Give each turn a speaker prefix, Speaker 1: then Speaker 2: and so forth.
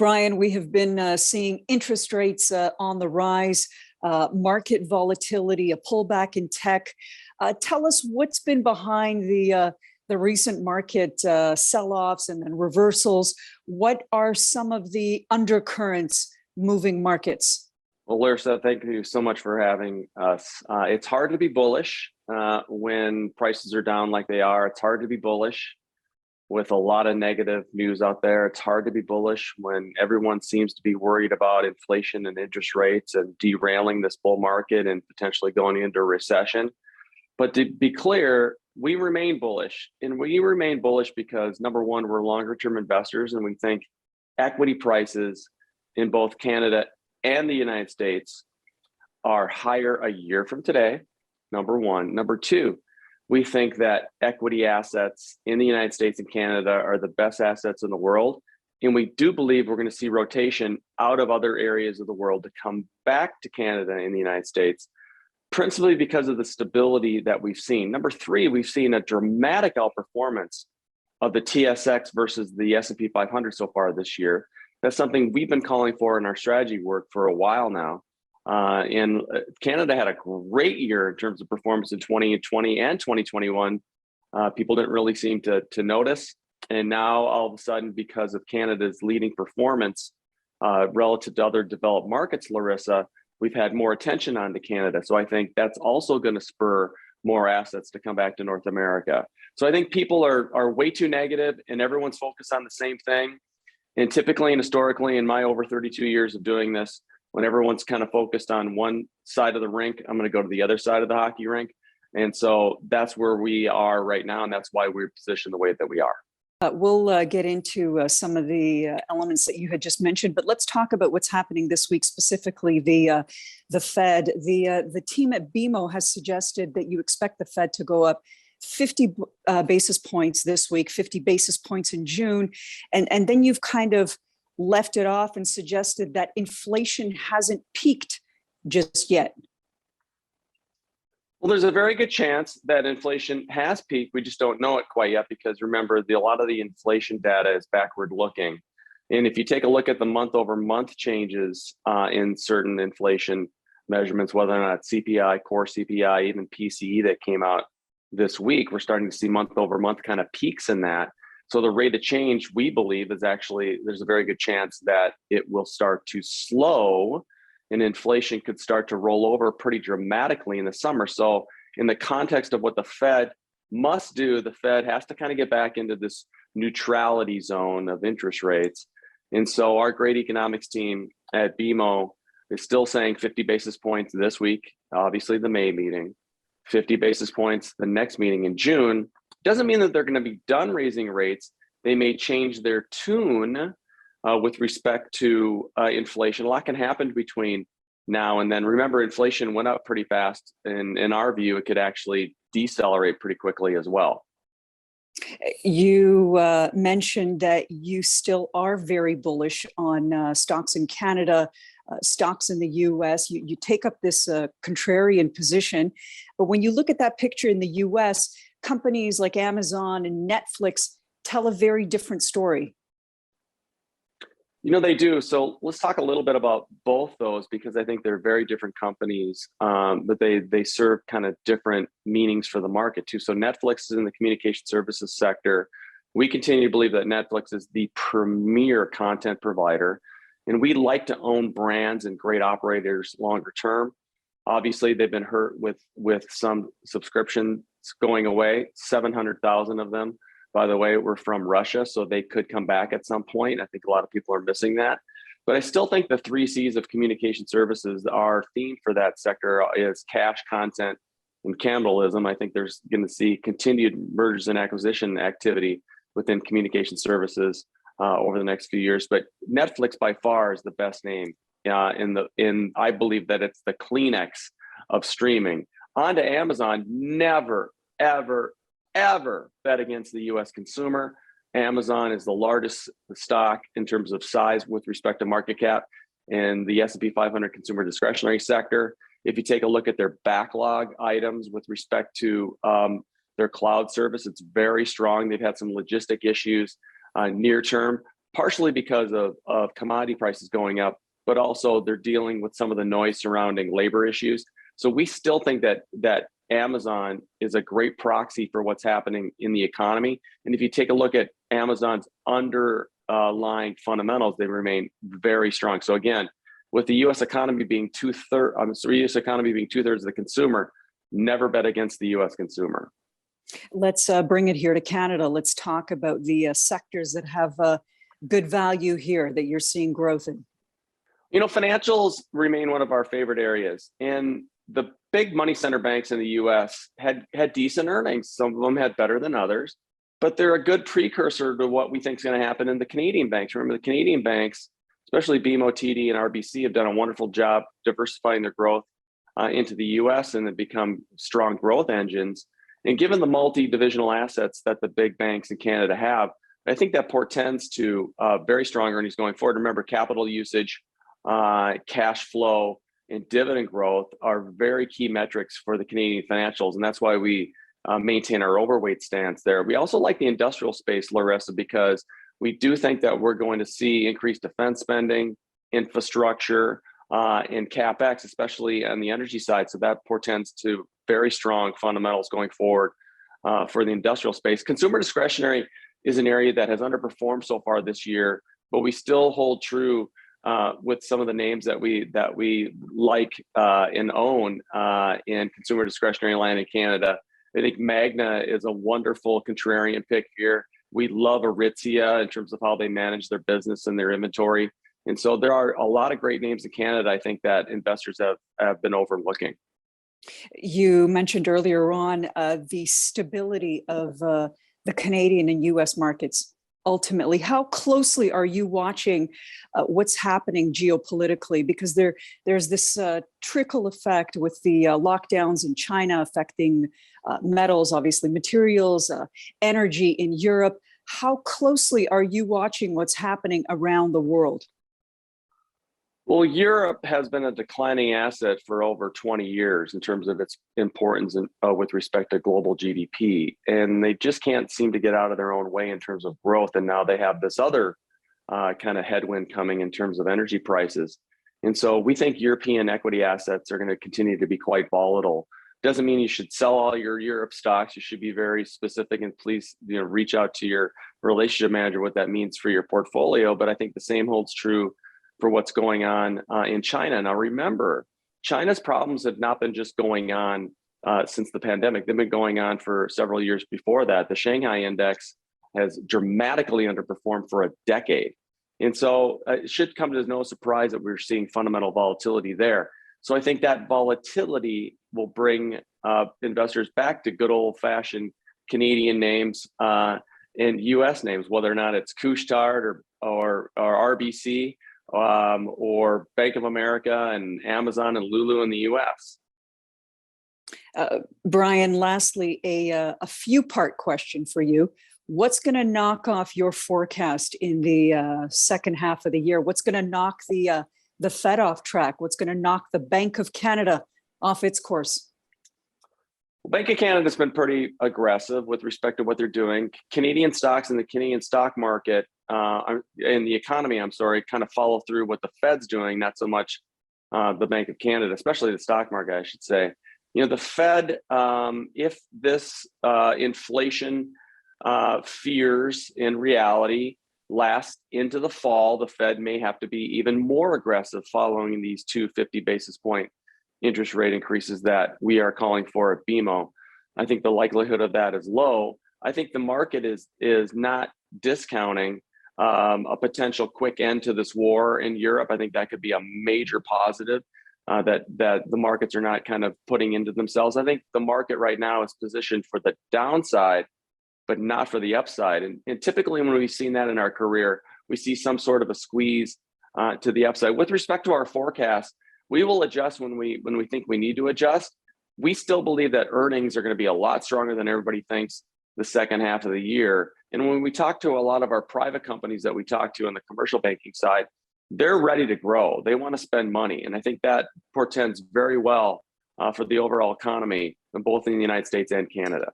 Speaker 1: Brian, we have been seeing interest rates on the rise, market volatility, a pullback in tech. Tell us what's been behind the recent market sell-offs and then reversals. What are some of the undercurrents moving markets?
Speaker 2: Well, Larysa, thank you so much for having us. It's hard to be bullish when prices are down like they are. It's hard to be bullish with a lot of negative news out there. It's hard to be bullish when everyone seems to be worried about inflation and interest rates and derailing this bull market and potentially going into a recession. But to be clear, we remain bullish. And we remain bullish because, number one, we're longer term investors, and we think equity prices in both Canada and the United States are higher a year from today, number one. Number two, we think that equity assets in the United States and Canada are the best assets in the world. And we do believe we're going to see rotation out of other areas of the world to come back to Canada and the United States, principally because of the stability that we've seen. Number three, we've seen a dramatic outperformance of the TSX versus the S&P 500 so far this year. That's something we've been calling for in our strategy work for a while now. And Canada had a great year in terms of performance in 2020 and 2021. People didn't really seem to notice. And now all of a sudden, because of Canada's leading performance relative to other developed markets, Larysa, we've had more attention on to Canada. So I think that's also going to spur more assets to come back to North America. So I think people are way too negative and everyone's focused on the same thing. And typically and historically, in my over 32 years of doing this, when everyone's kind of focused on one side of the rink, I'm going to go to the other side of the hockey rink. And so that's where we are right now. And that's why we're positioned the way that we are.
Speaker 1: We'll get into some of the elements that you had just mentioned, but let's talk about what's happening this week, specifically the Fed. The team at BMO has suggested that you expect the Fed to go up 50 basis points this week, 50 basis points in June. And then you've kind of left it off and suggested that inflation hasn't peaked just yet.
Speaker 2: Well, there's a very good chance that inflation has peaked. We just don't know it quite yet because remember, a lot of the inflation data is backward looking. And if you take a look at the month over month changes in certain inflation measurements, whether or not CPI, core CPI, even PCE that came out this week, we're starting to see month over month kind of peaks in that. So the rate of change, we believe, is actually, there's a very good chance that it will start to slow and inflation could start to roll over pretty dramatically in the summer. So in the context of what the Fed must do, the Fed has to kind of get back into this neutrality zone of interest rates. And so our great economics team at BMO is still saying 50 basis points this week, obviously the May meeting, 50 basis points the next meeting in June. Doesn't mean that they're going to be done raising rates. They may change their tune with respect to inflation. A lot can happen between now and then. Remember, inflation went up pretty fast. And in our view, it could actually decelerate pretty quickly as well.
Speaker 1: You mentioned that you still are very bullish on stocks in Canada, stocks in the US. You take up this contrarian position. But when you look at that picture in the US, companies like Amazon and Netflix tell a very different story.
Speaker 2: You know, they do. So let's talk a little bit about both those because I think they're very different companies, but they serve kind of different meanings for the market too. So Netflix is in the communication services sector. We continue to believe that Netflix is the premier content provider, and we like to own brands and great operators longer term. Obviously, they've been hurt with some subscriptions going away. 700,000 of them, by the way, were from Russia, so they could come back at some point. I think a lot of people are missing that. But I still think the 3 C's of communication services, our theme for that sector is cash, content, and cannibalism. I think there's going to see continued mergers and acquisition activity within communication services over the next few years. But Netflix by far is the best name. I believe that it's the Kleenex of streaming. On to Amazon, never, ever, ever bet against the US consumer. Amazon is the largest stock in terms of size with respect to market cap in the S&P 500 consumer discretionary sector. If you take a look at their backlog items with respect to their cloud service, it's very strong. They've had some logistic issues near term, partially because of commodity prices going up, but also they're dealing with some of the noise surrounding labor issues. So we still think that Amazon is a great proxy for what's happening in the economy. And if you take a look at Amazon's underlying fundamentals, they remain very strong. So again, with the U.S. economy being U.S. economy being 2/3 of the consumer, never bet against the U.S. consumer.
Speaker 1: Let's bring it here to Canada. Let's talk about the sectors that have good value here that you're seeing growth in.
Speaker 2: Financials remain one of our favorite areas, and the big money center banks in the U.S. had decent earnings. Some of them had better than others, but they're a good precursor to what we think is going to happen in the Canadian banks. Remember, the Canadian banks, especially BMO, TD, and RBC, have done a wonderful job diversifying their growth into the U.S. and have become strong growth engines. And given the multi-divisional assets that the big banks in Canada have, I think that portends to very strong earnings going forward. Remember, capital usage, cash flow, and dividend growth are very key metrics for the Canadian financials, and that's why we maintain our overweight stance there. We also like the industrial space, Larysa, because we do think that we're going to see increased defense spending, infrastructure, and CapEx, especially on the energy side. So that portends to very strong fundamentals going forward for the industrial space. Consumer discretionary is an area that has underperformed so far this year, but we still hold true with some of the names that we like and own in consumer discretionary land in Canada. I think Magna is a wonderful contrarian pick here. We love Aritzia in terms of how they manage their business and their inventory. And so there are a lot of great names in Canada, I think, that investors have been overlooking.
Speaker 1: You mentioned earlier on the stability of the Canadian and U.S. markets. Ultimately, how closely are you watching what's happening geopolitically? Because there's this trickle effect with the lockdowns in China affecting metals, obviously materials, energy in Europe. How closely are you watching what's happening around the world?
Speaker 2: Well, Europe has been a declining asset for over 20 years in terms of its importance with respect to global GDP. And they just can't seem to get out of their own way in terms of growth. And now they have this other kind of headwind coming in terms of energy prices. And so we think European equity assets are going to continue to be quite volatile. Doesn't mean you should sell all your Europe stocks. You should be very specific, and please reach out to your relationship manager what that means for your portfolio. But I think the same holds true for what's going on in China. Now, remember, China's problems have not been just going on since the pandemic. They've been going on for several years before that. The Shanghai index has dramatically underperformed for a decade. And so it should come as no surprise that we're seeing fundamental volatility there. So I think that volatility will bring investors back to good old-fashioned Canadian names and U.S. names, whether or not it's Couche-Tard or RBC, or Bank of America and Amazon and Lulu in the U.S.
Speaker 1: Brian, lastly, a few-part question for you. What's going to knock off your forecast in the second half of the year? What's going to knock the Fed off track? What's going to knock the Bank of Canada off its course?
Speaker 2: Well, Bank of Canada has been pretty aggressive with respect to what they're doing. Canadian stocks and the Canadian stock market and the economy, kind of follow through what the Fed's doing, not so much the Bank of Canada, especially the stock market, I should say. The Fed, if this inflation fears in reality last into the fall, the Fed may have to be even more aggressive following these 250 basis point interest rate increases that we are calling for at BMO. I think the likelihood of that is low. I think the market is not discounting a potential quick end to this war in Europe. I think that could be a major positive that the markets are not kind of putting into themselves. I think the market right now is positioned for the downside, but not for the upside. And typically when we've seen that in our career, we see some sort of a squeeze to the upside. With respect to our forecast, we will adjust when we think we need to adjust. We still believe that earnings are going to be a lot stronger than everybody thinks the second half of the year. And when we talk to a lot of our private companies that we talk to on the commercial banking side, they're ready to grow. They want to spend money. And I think that portends very well for the overall economy, both in the United States and Canada.